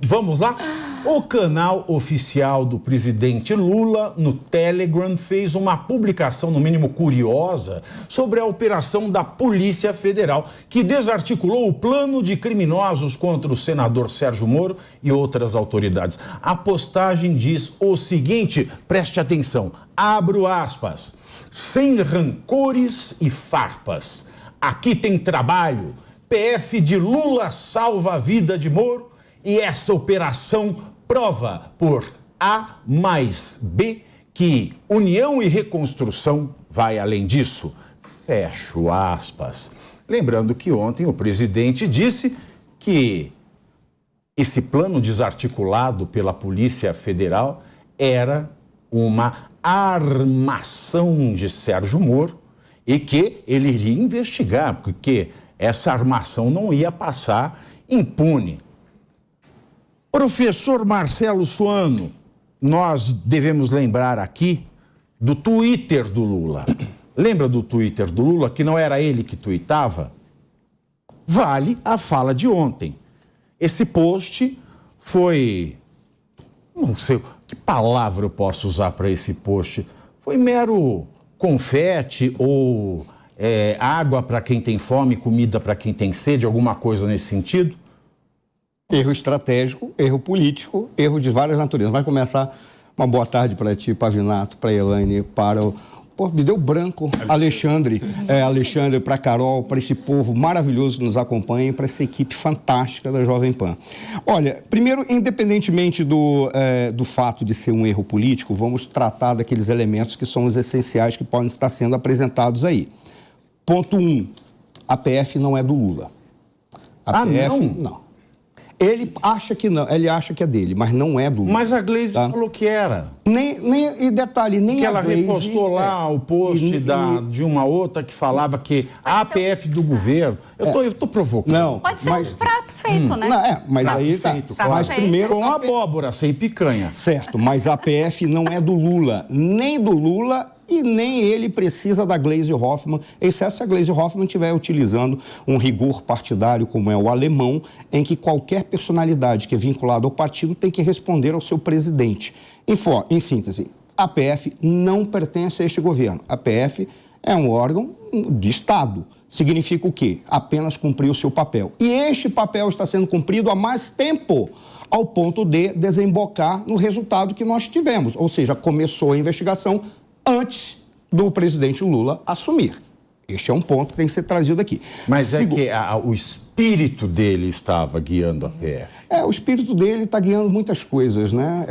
Vamos lá? O canal oficial do presidente Lula, no Telegram, fez uma publicação, no mínimo curiosa, sobre a operação da Polícia Federal, que desarticulou o plano de criminosos contra o senador Sérgio Moro e outras autoridades. A postagem diz o seguinte, preste atenção, abro aspas, sem rancores e farpas. Aqui tem trabalho, PF de Lula salva a vida de Moro e essa operação prova por A mais B que união e reconstrução vai além disso. Fecho aspas. Lembrando que ontem o presidente disse que esse plano desarticulado pela Polícia Federal era uma armação de Sérgio Moro e que ele iria investigar, porque essa armação não ia passar impune. Professor Marcelo Suano, nós devemos lembrar aqui do Twitter do Lula. Lembra do Twitter do Lula, que não era ele que tuitava? Vale a fala de ontem. Esse post foi... não sei, que palavra eu posso usar para esse post? Foi mero confete ou água para quem tem fome, comida para quem tem sede, alguma coisa nesse sentido? Erro estratégico, erro político, erro de várias naturezas. Vai começar uma boa tarde para ti, Pavinato, para a Elaine, para o... Pô, me deu branco, Alexandre, para a Carol, para esse povo maravilhoso que nos acompanha, para essa equipe fantástica da Jovem Pan. Olha, primeiro, independentemente do fato de ser um erro político, vamos tratar daqueles elementos que são os essenciais que podem estar sendo apresentados aí. Ponto 1, a PF não é do Lula. A PF, não. Ele acha que não, ele acha que é dele, mas não é do Lula. Mas a Glaze falou que era. E detalhe, nem que a ela Glaze... repostou lá o post de uma outra que falava que a APF do governo... Eu tô provocando. Não, pode ser um prato feito, né? Mas prato aí feito, tá. claro. Mas primeiro... Com abóbora, sem picanha. Certo, mas a APF não é do Lula, nem do Lula... E nem ele precisa da Glaze Hoffmann, exceto se a Glaze Hoffmann estiver utilizando um rigor partidário como é o alemão, em que qualquer personalidade que é vinculada ao partido tem que responder ao seu presidente. Em síntese, a PF não pertence a este governo. A PF é um órgão de Estado. Significa o quê? Apenas cumprir o seu papel. E este papel está sendo cumprido há mais tempo, ao ponto de desembocar no resultado que nós tivemos. Ou seja, começou a investigação antes do presidente Lula assumir. Este é um ponto que tem que ser trazido aqui. Mas é que o espírito dele estava guiando a PF. O espírito dele está guiando muitas coisas, né?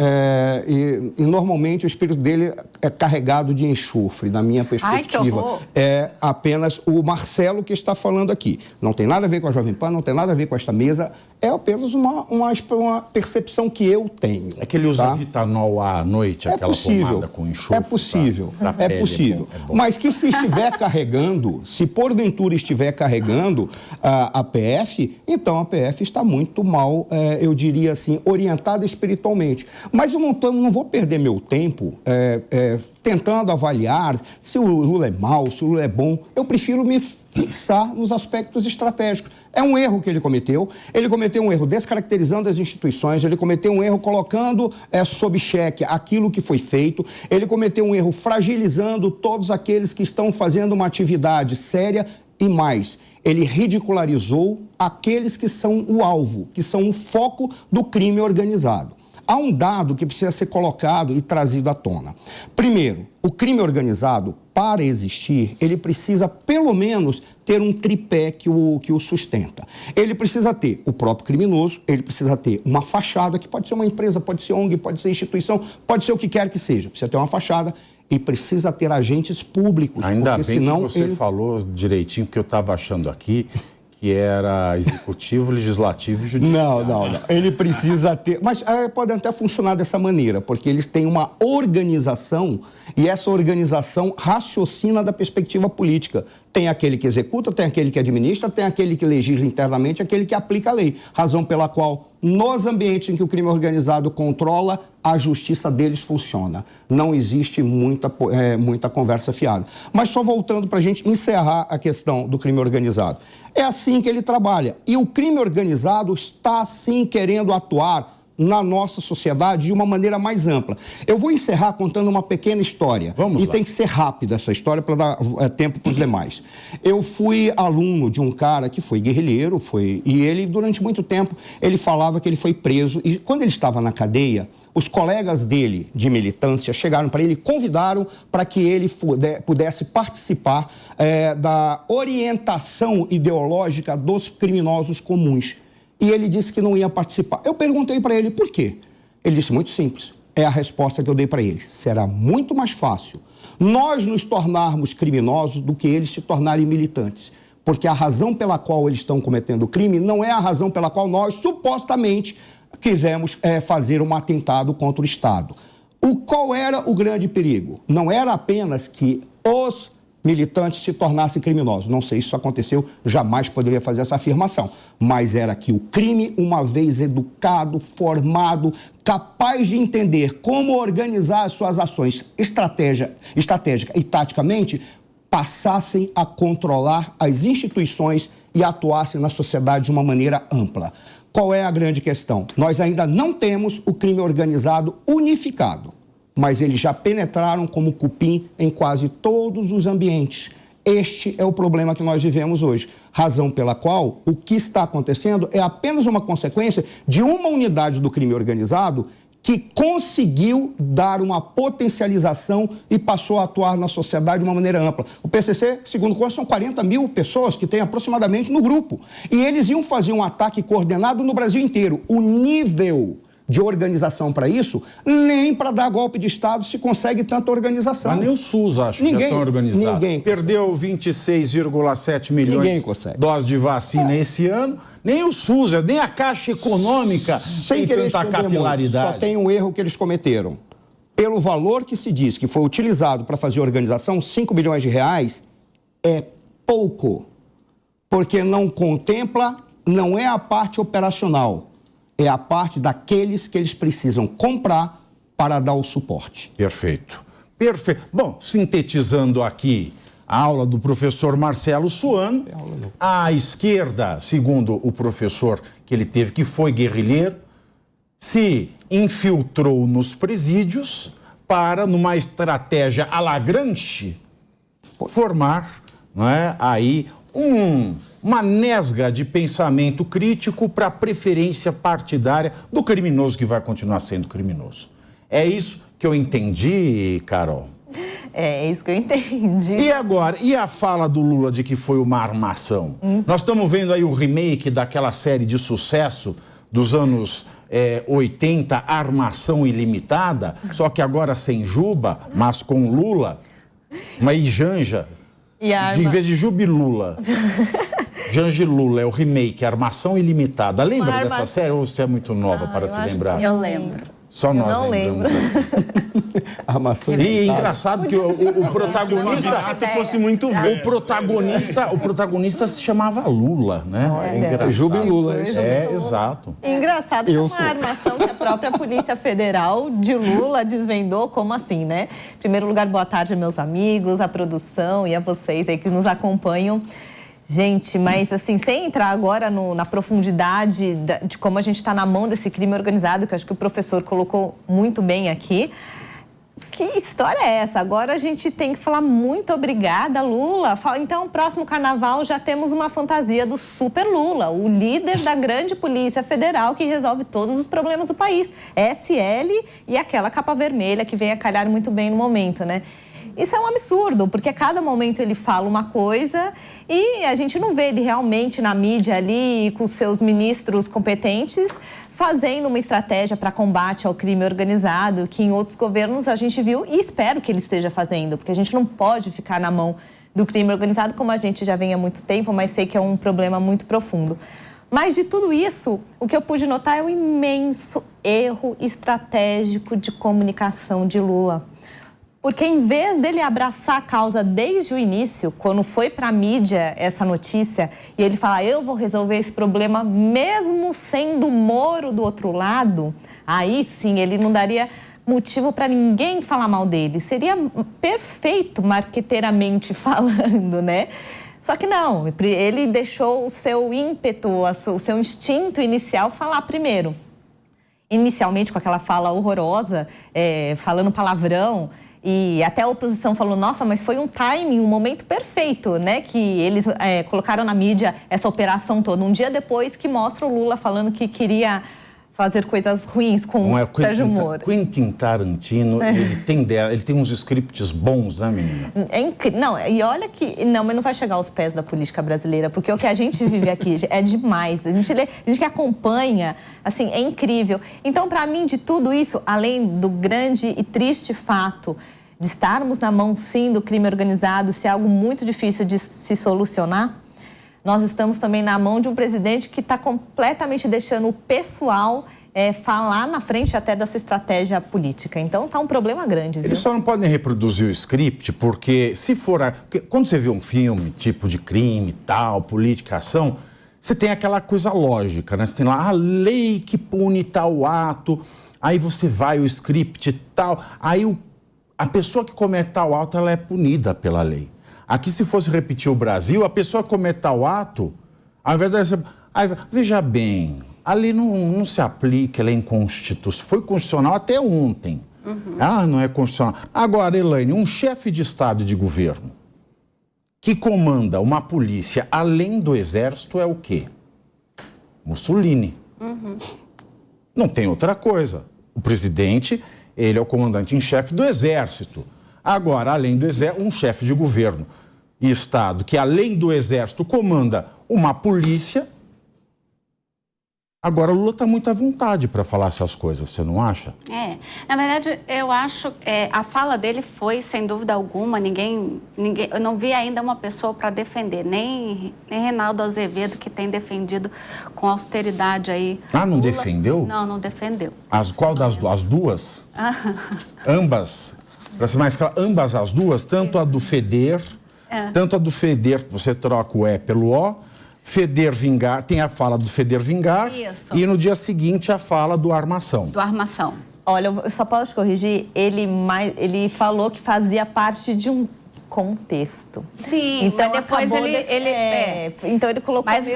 E normalmente o espírito dele é carregado de enxofre, na minha perspectiva. É apenas o Marcelo que está falando aqui. Não tem nada a ver com a Jovem Pan, não tem nada a ver com esta mesa. É apenas uma percepção que eu tenho. É que ele usa Vitanol à noite, aquela pomada com enxofre. É possível, é possível. É bom. Mas que se estiver carregando, se porventura estiver carregando a PF, então a PF está muito mal, eu diria assim, orientada espiritualmente. Mas eu não vou perder meu tempo tentando avaliar se o Lula é mau, se o Lula é bom. Eu prefiro me fixar nos aspectos estratégicos. É um erro que ele cometeu um erro descaracterizando as instituições, ele cometeu um erro colocando sob xeque aquilo que foi feito, ele cometeu um erro fragilizando todos aqueles que estão fazendo uma atividade séria e mais. Ele ridicularizou aqueles que são o alvo, que são o foco do crime organizado. Há um dado que precisa ser colocado e trazido à tona. Primeiro, o crime organizado, para existir, ele precisa, pelo menos, ter um tripé que o sustenta. Ele precisa ter o próprio criminoso, ele precisa ter uma fachada, que pode ser uma empresa, pode ser ONG, pode ser instituição, pode ser o que quer que seja. Precisa ter uma fachada e precisa ter agentes públicos. Ainda bem senão que você falou direitinho, porque eu estava achando aqui que era executivo, legislativo e judiciário. Não. Ele precisa ter... Mas pode até funcionar dessa maneira, porque eles têm uma organização e essa organização raciocina da perspectiva política. Tem aquele que executa, tem aquele que administra, tem aquele que legisla internamente, aquele que aplica a lei. Razão pela qual, nos ambientes em que o crime organizado controla, a justiça deles funciona. Não existe muita conversa fiada. Mas só voltando para a gente encerrar a questão do crime organizado. É assim que ele trabalha. E o crime organizado está, sim, querendo atuar na nossa sociedade de uma maneira mais ampla. Eu vou encerrar contando uma pequena história. Vamos lá. Tem que ser rápida essa história para dar tempo para os demais. Eu fui aluno de um cara que foi guerrilheiro, e ele, durante muito tempo, ele falava que ele foi preso. E quando ele estava na cadeia, os colegas dele de militância chegaram para ele e convidaram para que ele pudesse participar da orientação ideológica dos criminosos comuns. E ele disse que não ia participar. Eu perguntei para ele por quê. Ele disse, muito simples. É a resposta que eu dei para ele. Será muito mais fácil nós nos tornarmos criminosos do que eles se tornarem militantes. Porque a razão pela qual eles estão cometendo crime não é a razão pela qual nós, supostamente, quisemos fazer um atentado contra o Estado. Qual era o grande perigo? Não era apenas que os militantes se tornassem criminosos. Não sei se isso aconteceu, jamais poderia fazer essa afirmação. Mas era que o crime, uma vez educado, formado, capaz de entender como organizar as suas ações estratégica e taticamente, passassem a controlar as instituições e atuassem na sociedade de uma maneira ampla. Qual é a grande questão? Nós ainda não temos o crime organizado unificado, mas eles já penetraram como cupim em quase todos os ambientes. Este é o problema que nós vivemos hoje. Razão pela qual o que está acontecendo é apenas uma consequência de uma unidade do crime organizado que conseguiu dar uma potencialização e passou a atuar na sociedade de uma maneira ampla. O PCC, segundo consta, são 40 mil pessoas que tem aproximadamente no grupo. E eles iam fazer um ataque coordenado no Brasil inteiro. O nível de organização para isso, nem para dar golpe de Estado se consegue tanta organização. Mas nem o SUS, acho, que já estão organizados. Ninguém perdeu 26,7 milhões de doses de vacina esse ano. Nem o SUS, nem a Caixa Econômica tem tanta capilaridade. Só tem um erro que eles cometeram. Pelo valor que se diz que foi utilizado para fazer a organização, 5 bilhões de reais, é pouco. Porque não contempla, não é a parte operacional. É a parte daqueles que eles precisam comprar para dar o suporte. Perfeito. Perfeito. Bom, sintetizando aqui a aula do professor Marcelo Suano, a esquerda, segundo o professor que ele teve, que foi guerrilheiro, se infiltrou nos presídios para, numa estratégia à la Gramsci, formar, não é, aí uma nesga de pensamento crítico para a preferência partidária do criminoso que vai continuar sendo criminoso. É isso que eu entendi, Carol? É isso que eu entendi. E agora, e a fala do Lula de que foi uma armação? Nós estamos vendo aí o remake daquela série de sucesso dos anos 80, Armação Ilimitada, só que agora sem Juba, mas com Lula, uma Janja. Em vez de Jubilula, Janja Lula, é o remake, Armação Ilimitada. Lembra dessa série ou você é muito nova para se lembrar? Eu lembro. Só nós não lembramos. Armação Ilimitada. E engraçado que o protagonista... fosse muito velho. O protagonista se chamava Lula, né? Jubilula, isso. Exato. Engraçado que é uma armação que a própria Polícia Federal de Lula desvendou, como assim, né? Em primeiro lugar, boa tarde, meus amigos, à produção e a vocês aí que nos acompanham. Gente, mas assim, sem entrar agora na profundidade de como a gente está na mão desse crime organizado, que eu acho que o professor colocou muito bem aqui, que história é essa? Agora a gente tem que falar muito obrigada, Lula. Então, próximo carnaval já temos uma fantasia do Super Lula, o líder da grande Polícia Federal que resolve todos os problemas do país. SL e aquela capa vermelha que vem a calhar muito bem no momento, né? Isso é um absurdo, porque a cada momento ele fala uma coisa e a gente não vê ele realmente na mídia ali com seus ministros competentes fazendo uma estratégia para combate ao crime organizado, que em outros governos a gente viu e espero que ele esteja fazendo, porque a gente não pode ficar na mão do crime organizado, como a gente já vem há muito tempo, mas sei que é um problema muito profundo. Mas de tudo isso, o que eu pude notar é o imenso erro estratégico de comunicação de Lula. Porque em vez dele abraçar a causa desde o início, quando foi para a mídia essa notícia, e ele falar, eu vou resolver esse problema mesmo sendo Moro do outro lado, aí sim ele não daria motivo para ninguém falar mal dele. Seria perfeito marqueteiramente falando, né? Só que não, ele deixou o seu ímpeto, o seu instinto inicial falar primeiro. inicialmente com aquela fala horrorosa, falando palavrão, e até a oposição falou, nossa, mas foi um timing, um momento perfeito, né? Que eles colocaram na mídia essa operação toda. Um dia depois que mostra o Lula falando que queria fazer coisas ruins com o Sérgio Moro. Quentin Tarantino, ele tem uns scripts bons, né, menina? É incrível. Não, e olha que... Não, mas não vai chegar aos pés da política brasileira, porque o que a gente vive aqui é demais. A gente que acompanha, assim, é incrível. Então, para mim, de tudo isso, além do grande e triste fato de estarmos na mão, sim, do crime organizado, ser algo muito difícil de se solucionar, nós estamos também na mão de um presidente que está completamente deixando o pessoal falar na frente até da sua estratégia política. Então, está um problema grande, viu? Eles só não podem reproduzir o script, porque se for... Porque quando você vê um filme, tipo de crime, tal, política, ação, você tem aquela coisa lógica, né? Você tem lá a lei que pune tal ato, aí você vai, o script e tal, aí a pessoa que comete tal ato, ela é punida pela lei. Aqui, se fosse repetir o Brasil, a pessoa que comete tal ato, ao invés de ser... Veja bem, a lei não se aplica, ela é inconstitucional. Foi constitucional até ontem. Não é constitucional. Agora, Elaine, um chefe de Estado e de governo que comanda uma polícia além do Exército é o quê? Mussolini. Não tem outra coisa. O presidente, ele é o comandante em chefe do Exército. Agora, além do Exército, um chefe de governo e Estado que, além do Exército, comanda uma polícia. Agora, o Lula está muito à vontade para falar essas coisas, você não acha? Na verdade, eu acho a fala dele foi, sem dúvida alguma, eu não vi ainda uma pessoa para defender, nem Reinaldo Azevedo, que tem defendido com austeridade aí. Não Lula, defendeu? Não defendeu. Qual das duas? As duas? Ambas? Para ser mais claro, ambas as duas, tanto a do FEDER, tanto a do FEDER, você troca o E pelo O, FEDER vingar, tem a fala do FEDER vingar. Isso. E no dia seguinte a fala do armação. Do armação. Olha, eu só posso te corrigir, ele falou que fazia parte de um contexto. Sim, então, mas depois então ele colocou... Mas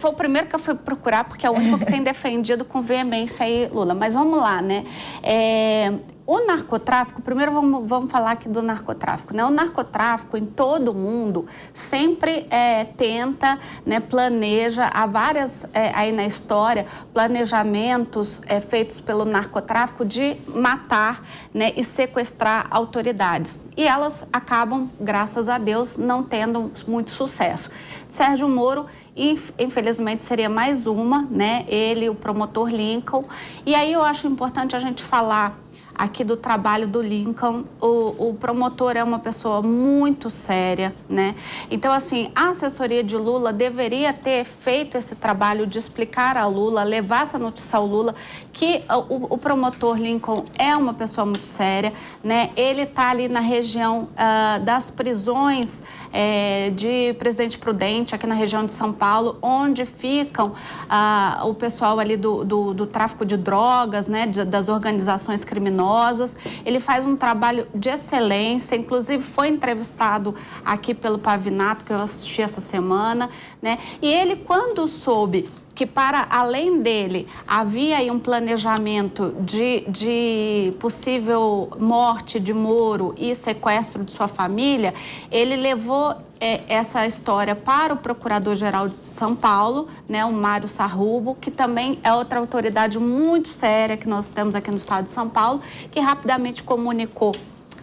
foi o primeiro que eu fui procurar, porque é o único que tem defendido com veemência aí, Lula. Mas vamos lá, né? O narcotráfico, primeiro vamos falar aqui do narcotráfico, né? O narcotráfico em todo o mundo sempre tenta, né, planeja, há várias aí na história, planejamentos feitos pelo narcotráfico de matar, né, e sequestrar autoridades. E elas acabam, graças a Deus, não tendo muito sucesso. Sérgio Moro, infelizmente, seria mais uma, né? Ele, o promotor Lincoln. E aí eu acho importante a gente falar aqui do trabalho do Lincoln. O promotor é uma pessoa muito séria, né? Então, assim, a assessoria de Lula deveria ter feito esse trabalho de explicar a Lula, levar essa notícia ao Lula, que o promotor Lincoln é uma pessoa muito séria, né? Ele está ali na região das prisões de Presidente Prudente, aqui na região de São Paulo, onde ficam o pessoal ali do tráfico de drogas, né? Das organizações criminosas. Ele faz um trabalho de excelência, inclusive foi entrevistado aqui pelo Pavinato, que eu assisti essa semana, né? E ele, quando soube que para além dele havia aí um planejamento de possível morte de Moro e sequestro de sua família, ele levou essa história para o Procurador-Geral de São Paulo, né, o Mário Sarrubo, que também é outra autoridade muito séria que nós temos aqui no estado de São Paulo, que rapidamente comunicou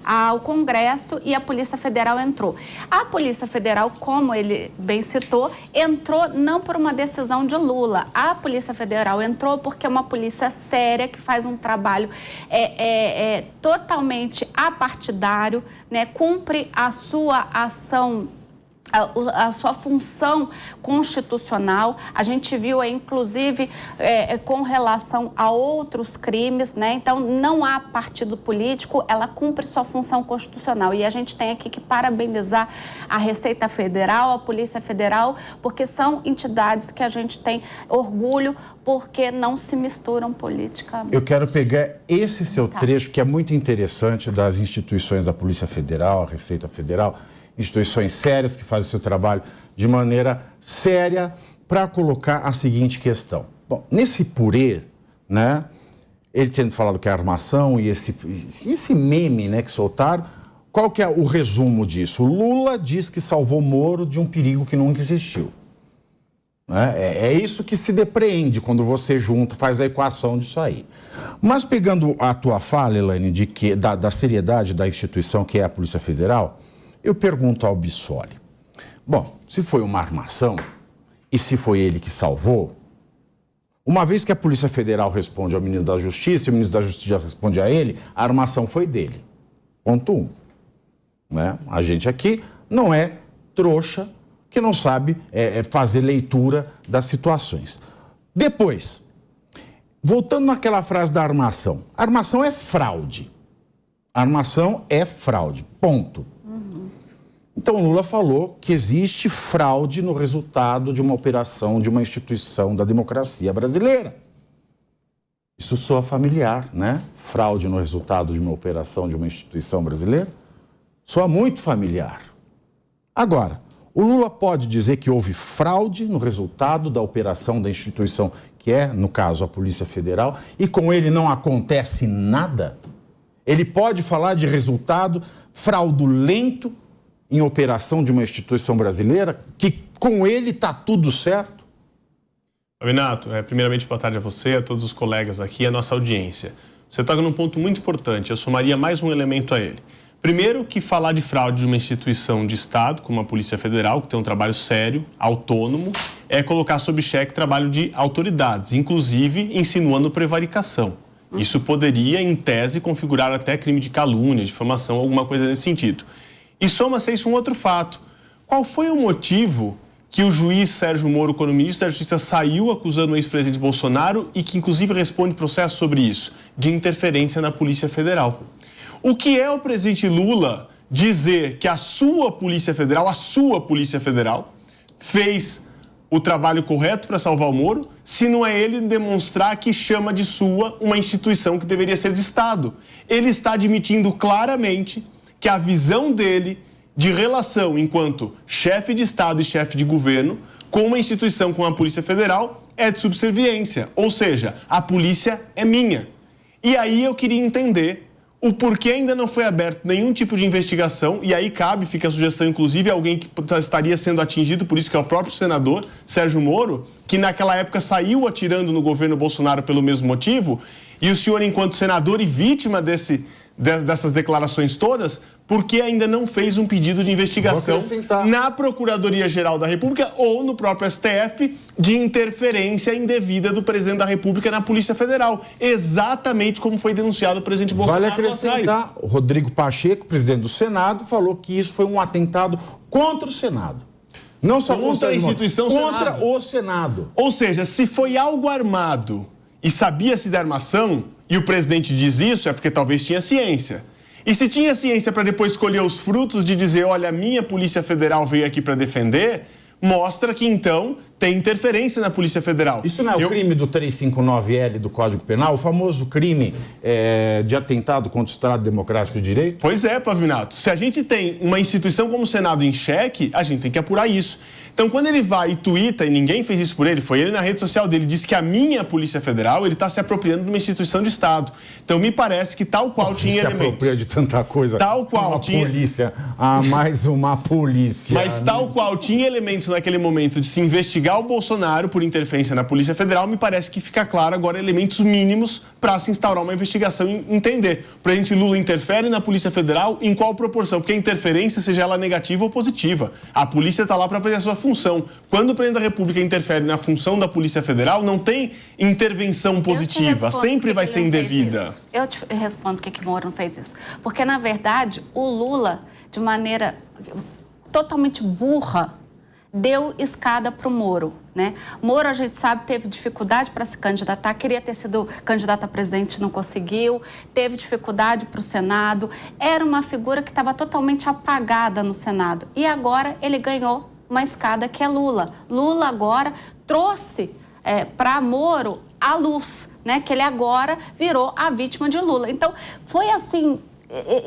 ao Congresso e a Polícia Federal entrou. A Polícia Federal, como ele bem citou, entrou não por uma decisão de Lula. A Polícia Federal entrou porque é uma polícia séria que faz um trabalho totalmente apartidário, né, cumpre a sua ação, a sua função constitucional. A gente viu aí, inclusive, com relação a outros crimes, né? Então, não há partido político, ela cumpre sua função constitucional. E a gente tem aqui que parabenizar a Receita Federal, a Polícia Federal, porque são entidades que a gente tem orgulho, porque não se misturam politicamente. Eu quero pegar esse seu trecho, que é muito interessante, das instituições da Polícia Federal, a Receita Federal, instituições sérias que fazem seu trabalho de maneira séria, para colocar a seguinte questão. Bom, nesse purê, né, ele tendo falado que é armação e esse meme, né, que soltaram, qual que é o resumo disso? O Lula diz que salvou Moro de um perigo que nunca existiu. É isso que se depreende quando você junta, faz a equação disso aí. Mas pegando a tua fala, Elaine, da seriedade da instituição que é a Polícia Federal, eu pergunto ao Bissoli. Bom, se foi uma armação e se foi ele que salvou, uma vez que a Polícia Federal responde ao ministro da Justiça e o ministro da Justiça responde a ele, a armação foi dele. Ponto 1. A gente aqui não é trouxa que não sabe fazer leitura das situações. Depois, voltando naquela frase da armação. A armação é fraude. A armação é fraude. Ponto. Então, o Lula falou que existe fraude no resultado de uma operação de uma instituição da democracia brasileira. Isso soa familiar, né? Fraude no resultado de uma operação de uma instituição brasileira. Soa muito familiar. Agora, o Lula pode dizer que houve fraude no resultado da operação da instituição, que é, no caso, a Polícia Federal, e com ele não acontece nada? Ele pode falar de resultado fraudulento em operação de uma instituição brasileira, que com ele está tudo certo? Renato, primeiramente, boa tarde a você, a todos os colegas aqui, a nossa audiência. Você toca num ponto muito importante, eu somaria mais um elemento a ele. Primeiro, que falar de fraude de uma instituição de Estado, como a Polícia Federal, que tem um trabalho sério, autônomo, é colocar sob xeque trabalho de autoridades, inclusive insinuando prevaricação. Isso poderia, em tese, configurar até crime de calúnia, difamação, alguma coisa nesse sentido. E soma-se a isso um outro fato. Qual foi o motivo que o juiz Sérgio Moro, quando o ministro da Justiça saiu acusando o ex-presidente Bolsonaro e que, inclusive, responde processo sobre isso, de interferência na Polícia Federal? O que é o presidente Lula dizer que a sua Polícia Federal, fez o trabalho correto para salvar o Moro, se não é ele demonstrar que chama de sua uma instituição que deveria ser de Estado? Ele está admitindo claramente que a visão dele de relação enquanto chefe de Estado e chefe de governo com uma instituição como a Polícia Federal é de subserviência, ou seja, a polícia é minha. E aí eu queria entender o porquê ainda não foi aberto nenhum tipo de investigação, e aí fica a sugestão, inclusive, a alguém que estaria sendo atingido, por isso que é o próprio senador Sérgio Moro, que naquela época saiu atirando no governo Bolsonaro pelo mesmo motivo, e o senhor, enquanto senador e vítima dessas declarações todas, por que ainda não fez um pedido de investigação na Procuradoria-Geral da República ou no próprio STF de interferência indevida do presidente da República na Polícia Federal? Exatamente como foi denunciado o presidente Bolsonaro. Vale acrescentar, o Rodrigo Pacheco, presidente do Senado, falou que isso foi um atentado contra o Senado. Não só contra a instituição, contra o Senado. Ou seja, se foi algo armado e sabia-se da armação, e o presidente diz isso, é porque talvez tinha ciência. E se tinha ciência para depois escolher os frutos de dizer, olha, a minha Polícia Federal veio aqui para defender, mostra que, então, tem interferência na Polícia Federal. Isso não é o crime do 359L do Código Penal, o famoso crime de atentado contra o Estado Democrático de Direito? Pois é, Pavinato. Se a gente tem uma instituição como o Senado em xeque, a gente tem que apurar isso. Então, quando ele vai e tuita, e ninguém fez isso por ele, foi ele na rede social dele, disse que a minha Polícia Federal, ele está se apropriando de uma instituição de Estado. Então, me parece que tal qual tinha elementos... se apropria de tanta coisa. Tal qual tinha... polícia, mais uma polícia. Mas tal qual tinha elementos naquele momento de se investigar o Bolsonaro por interferência na Polícia Federal, me parece que fica claro agora elementos mínimos para se instaurar uma investigação e entender. O presidente Lula interfere na Polícia Federal em qual proporção? Porque a interferência, seja ela negativa ou positiva. A polícia está lá para fazer a sua função. Quando o presidente da República interfere na função da Polícia Federal, não tem intervenção positiva, sempre vai ser indevida. Eu te respondo por que Moro não fez isso. Porque, na verdade, o Lula, de maneira totalmente burra, deu escada para o Moro, né? Moro, a gente sabe, teve dificuldade para se candidatar, queria ter sido candidato a presidente, não conseguiu, teve dificuldade para o Senado, era uma figura que estava totalmente apagada no Senado. E agora ele ganhou uma escada que é Lula. Lula agora trouxe para Moro a luz, né? Que ele agora virou a vítima de Lula. Então, foi assim...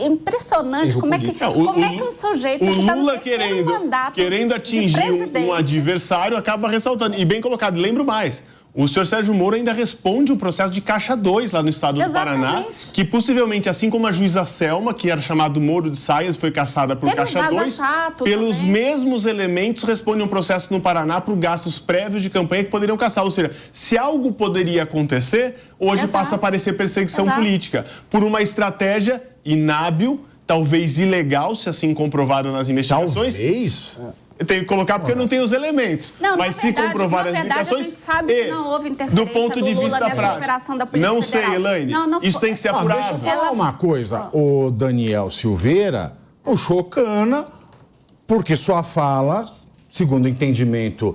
impressionante como é que um sujeito que está no terceiro mandato querendo atingir um adversário acaba ressaltando. E bem colocado, lembro mais, O senhor Sérgio Moro ainda responde o processo de Caixa 2 lá no estado do Paraná, que possivelmente, assim como a juíza Selma, que era chamado Moro de Saias, foi cassada por Caixa 2, pelos também. Mesmos elementos responde um processo no Paraná por gastos prévios de campanha que poderiam caçar. Ou seja, se algo poderia acontecer, hoje passa a parecer perseguição política, por uma estratégia inábil, talvez ilegal, se assim comprovada nas investigações. Talvez... Eu tenho que colocar porque eu não tenho os elementos. Não, mas se comprovar as indicações, a gente sabe que não houve interferência do ponto de vista prático. Da Polícia não Federal. sei, Elaine. Isso tem que ser apurado. Deixa eu falar uma coisa. O Daniel Silveira puxou cana porque sua fala, segundo o entendimento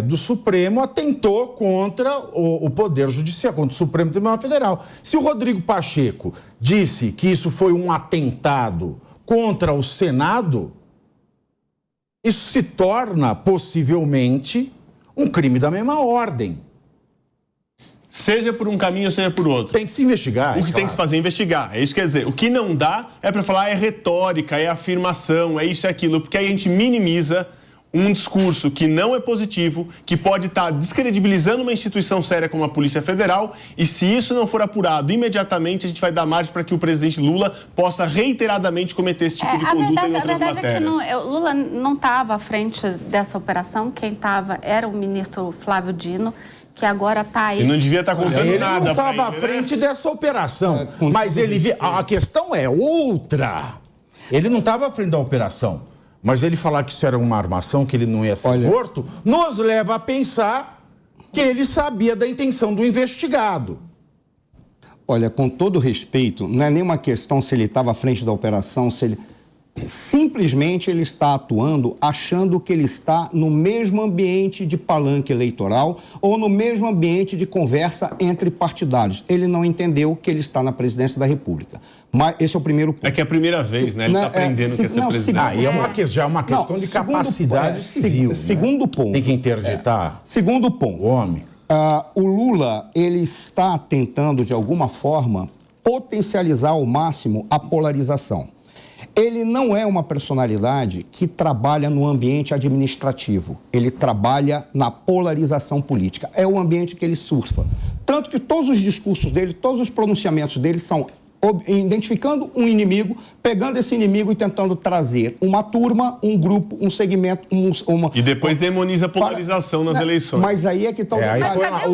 do Supremo, atentou contra o Poder Judicial, contra o Supremo Tribunal Federal. Se o Rodrigo Pacheco disse que isso foi um atentado contra o Senado, isso se torna, possivelmente, um crime da mesma ordem. Seja por um caminho, seja por outro. Tem que se investigar. O que tem que se fazer é investigar. É isso que quer dizer. O que não dá é para falar é retórica, é afirmação, é isso e aquilo, porque aí a gente minimiza um discurso que não é positivo, que pode estar descredibilizando uma instituição séria como a Polícia Federal, e se isso não for apurado imediatamente, a gente vai dar margem para que o presidente Lula possa reiteradamente cometer esse tipo de conduta em outras matérias. É que Lula não estava à frente dessa operação, quem estava era o ministro Flávio Dino, que agora está aí... E não devia estar contando ele nada. Ele não estava à frente dessa operação, mas a questão é outra. Ele não estava à frente da operação. Mas ele falar que isso era uma armação, que ele não ia ser morto, nos leva a pensar que ele sabia da intenção do investigado. Olha, com todo respeito, não é nenhuma questão se ele estava à frente da operação, se ele... Simplesmente ele está atuando achando que ele está no mesmo ambiente de palanque eleitoral ou no mesmo ambiente de conversa entre partidários. Ele não entendeu que ele está na presidência da República. Mas esse é o primeiro ponto. É que é a primeira vez, né? Ele está aprendendo que é ser presidente. Já é uma questão de capacidade civil. Segundo ponto. Tem que interditar. Segundo ponto. O homem. O Lula, ele está tentando, de alguma forma, potencializar ao máximo a polarização. Ele não é uma personalidade que trabalha no ambiente administrativo. Ele trabalha na polarização política. É o ambiente que ele surfa. Tanto que todos os discursos dele, todos os pronunciamentos dele são identificando um inimigo, pegando esse inimigo e tentando trazer uma turma, um grupo, um segmento, E depois demoniza a polarização nas eleições. Mas aí é que está o aí foi a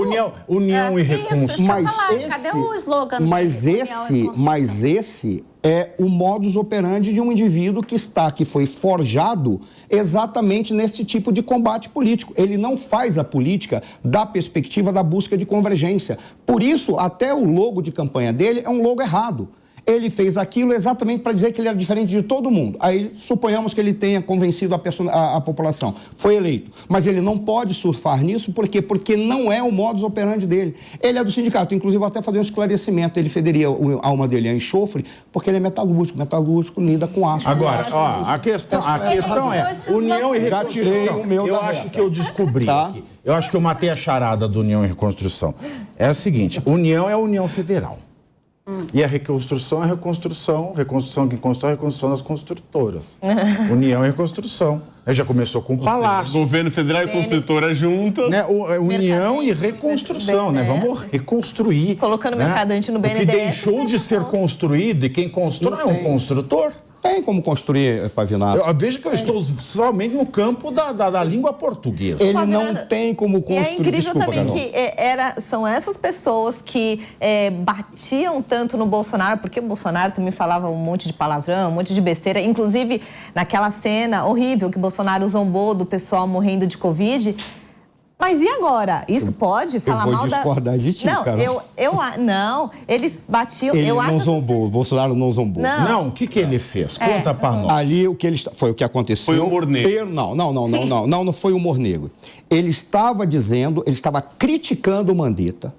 união e reconstrução. Cadê o slogan? Mas esse é o modus operandi de um indivíduo que foi forjado exatamente nesse tipo de combate político. Ele não faz a política da perspectiva da busca de convergência. Por isso, até o logo de campanha dele é um logo errado. Ele fez aquilo exatamente para dizer que ele era diferente de todo mundo. Aí suponhamos que ele tenha convencido a população. Foi eleito. Mas ele não pode surfar nisso, por quê? Porque não é o modus operandi dele. Ele é do sindicato. Inclusive, vou até fazer um esclarecimento. Ele federia a alma dele a enxofre, porque ele é metalúrgico. Metalúrgico lida com aço. Agora, a questão é união e reconstrução. Eu acho que eu descobri aqui. Eu acho que eu matei a charada da união e reconstrução. É a seguinte, união é a União Federal. E a reconstrução é a reconstrução. Reconstrução quem constrói, a reconstrução das construtoras. União e reconstrução. Aí já começou com o Palácio. Governo Federal e construtora juntas. Né? União e reconstrução, né? Vamos reconstruir. Colocando o mercadante no BNDES. O que deixou de ser construído e quem constrói é um construtor. Tem como construir, Pavinato. Veja que eu estou somente no campo da língua portuguesa. Ele não tem como construir. E é incrível também que são essas pessoas que batiam tanto no Bolsonaro, porque o Bolsonaro também falava um monte de palavrão, um monte de besteira. Inclusive, naquela cena horrível que o Bolsonaro zombou do pessoal morrendo de Covid. Mas e agora? Isso pode falar mal da... Eu vou discordar de ti, não, cara. Não, eles batiam... Ele não zombou, o Bolsonaro não zombou. Não, o que ele fez? Conta pra nós. Ali, foi o que aconteceu... Foi humor negro. Não foi humor negro. Ele estava criticando o Mandetta,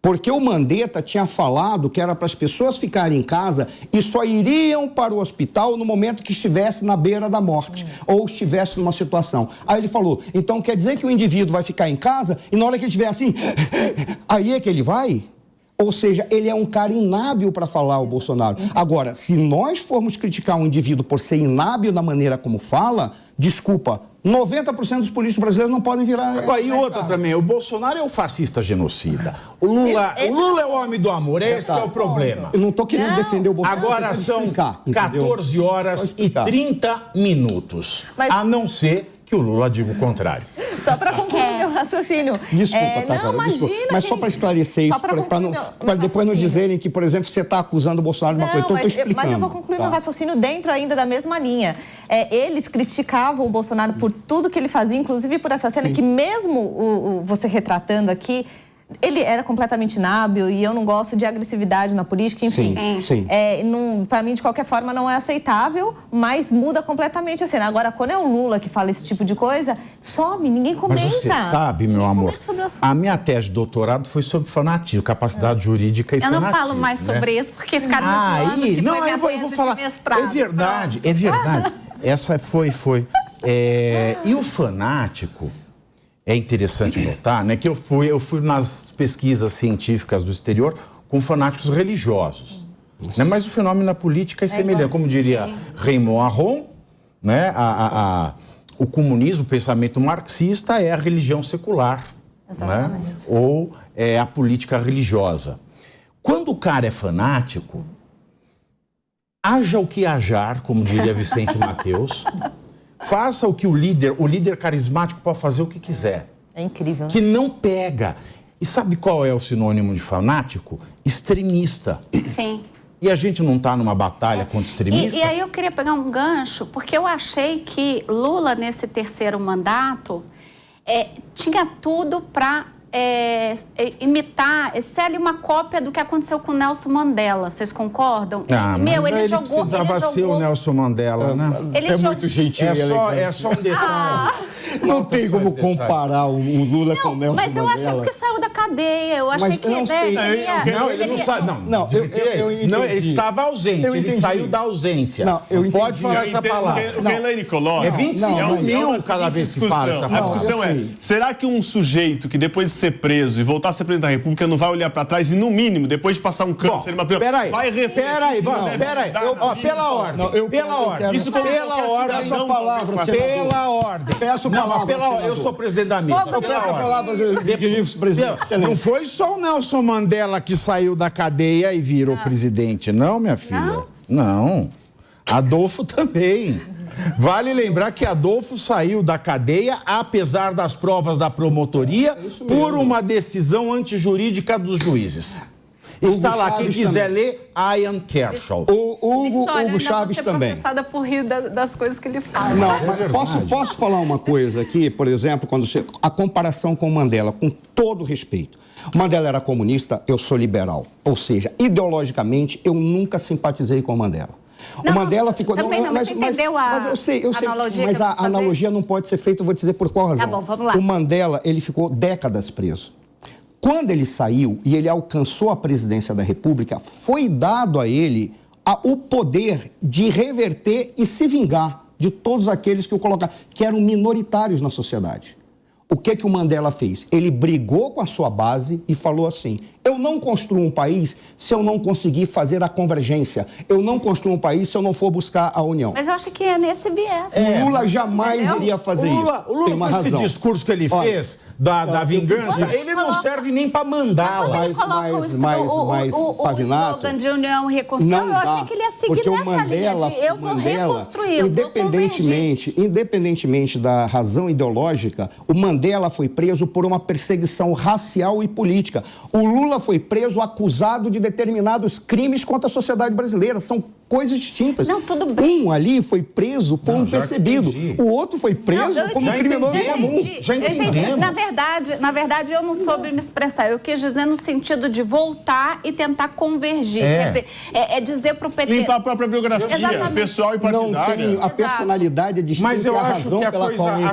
porque o Mandetta tinha falado que era para as pessoas ficarem em casa e só iriam para o hospital no momento que estivesse na beira da morte ou estivesse numa situação. Aí ele falou, então quer dizer que o indivíduo vai ficar em casa e na hora que ele estiver assim, aí é que ele vai? Ou seja, ele é um cara inábil para falar, o Bolsonaro. Agora, se nós formos criticar um indivíduo por ser inábil na maneira como fala, desculpa, 90% dos políticos brasileiros não podem virar... E outra também, o Bolsonaro é o fascista genocida. O Lula é o homem do amor, esse que é o problema. Eu não estou querendo defender o Bolsonaro. Agora são 14 horas e 30 minutos. A não ser que o Lula diga o contrário. Só para concluir meu raciocínio. Desculpa, tá, não, imagina. Mas só para esclarecer isso, para depois não dizerem que, por exemplo, você está acusando o Bolsonaro de uma coisa. Então, eu estou explicando. Mas eu vou concluir meu raciocínio dentro ainda da mesma linha. Eles criticavam o Bolsonaro por tudo que ele fazia, inclusive por essa cena que mesmo você retratando aqui, ele era completamente inábil e eu não gosto de agressividade na política, enfim. Sim. Para mim, de qualquer forma, não é aceitável, mas muda completamente a cena. Agora, quando é o Lula que fala esse tipo de coisa, some, ninguém comenta. Mas você sabe, meu amor, a minha tese de doutorado foi sobre fanatismo, capacidade jurídica e fanatismo. Eu não falo mais sobre isso, porque ficaram zoando que não, foi minha eu vou falar. Mestrado. É verdade. Essa foi. E o fanático... É interessante notar, né, que eu fui nas pesquisas científicas do exterior com fanáticos religiosos. Né, mas o fenômeno na política é semelhante. Como diria Raymond Aron, né, o comunismo, o pensamento marxista é a religião secular. Exatamente. Né, ou é a política religiosa. Quando o cara é fanático, haja o que hajar, como diria Vicente Mateus. Faça o que o líder carismático pode fazer o que quiser. É incrível, né? Que não pega. E sabe qual é o sinônimo de fanático? Extremista. Sim. E a gente não está numa batalha contra extremista? E aí eu queria pegar um gancho, porque eu achei que Lula, nesse terceiro mandato, tinha tudo para imitar, ser ali uma cópia do que aconteceu com o Nelson Mandela. Vocês concordam? Ele precisava ser o Nelson Mandela, né? Ele é muito gentil. É só um detalhe. Não tem como comparar o Lula com o Nelson Mandela. Mas eu achei porque saiu da cadeia. Eu achei que... Ele não saiu. Não, ele estava ausente. Ele saiu da ausência. Não pode falar essa palavra. O que a Elaine coloca... É 25 mil cada vez que fala essa palavra. A discussão é, será que um sujeito que depois de ser preso e voltar a ser presidente da República não vai olhar para trás e, no mínimo, depois de passar um câncer, vai refletir... Peraí. Pela ordem. Isso pela ordem. Peço a palavra, pela ordem. Peço a palavra, eu sou presidente da mesa. Eu peço a palavra, presidente. Não foi só o Nelson Mandela que saiu da cadeia e virou presidente, não, minha filha? Não. Adolfo também. Vale lembrar que Adolfo saiu da cadeia, apesar das provas da promotoria, por uma decisão antijurídica dos juízes. Está lá, quem quiser ler, Ian Kershaw. O Hugo Chávez também. Eu processada por rir das coisas que ele fala. Não, mas posso falar uma coisa aqui, por exemplo, a comparação com o Mandela, com todo respeito. O Mandela era comunista, eu sou liberal. Ou seja, ideologicamente, eu nunca simpatizei com o Mandela. O Mandela ficou... Mas você entendeu a analogia? Mas a analogia não pode ser feita, eu vou dizer por qual razão. Tá bom, vamos lá. O Mandela, ele ficou décadas preso. Quando ele saiu e ele alcançou a presidência da República, foi dado a ele o poder de reverter e se vingar de todos aqueles que o colocaram, que eram minoritários na sociedade. O que o Mandela fez? Ele brigou com a sua base e falou assim: eu não construo um país se eu não conseguir fazer a convergência. Eu não construo um país se eu não for buscar a união. Mas eu acho que é nesse viés. O Lula jamais iria fazer isso. O Lula com esse discurso que ele fez da vingança, ele não serve nem para mandá-la. Mas o slogan de união e reconstrução, eu achei que ele ia seguir nessa linha de eu vou reconstruir, eu vou convergir. Independentemente da razão ideológica, o Mandela foi preso por uma perseguição racial e política. O Lula foi preso acusado de determinados crimes contra a sociedade brasileira. São coisas distintas. Não, tudo bem. Um ali foi preso por um percebido. O outro foi preso como criminoso comum. Já entendemos. Na verdade, eu não soube me expressar. Eu quis dizer no sentido de voltar e tentar convergir. Quer dizer, dizer para o PT... Limpar a própria biografia, pessoal e partidária. Não tem, a personalidade é distinta. Mas eu acho que a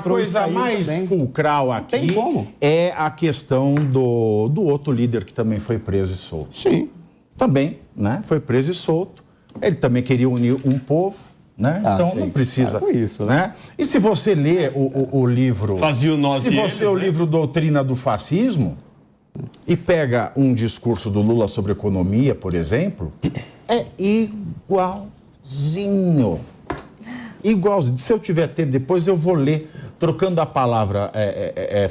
coisa mais fulcral aqui é a questão do outro líder que também foi preso e solto. Sim. Também, né? Foi preso e solto. Ele também queria unir um povo, né? Então não precisa. Isso, né? E se você lê o livro... Fazia o nós e eles, o livro Doutrina do Fascismo e pega um discurso do Lula sobre economia, por exemplo, é igualzinho. Igualzinho. Se eu tiver tempo depois eu vou ler trocando a palavra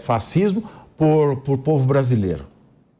fascismo por povo brasileiro.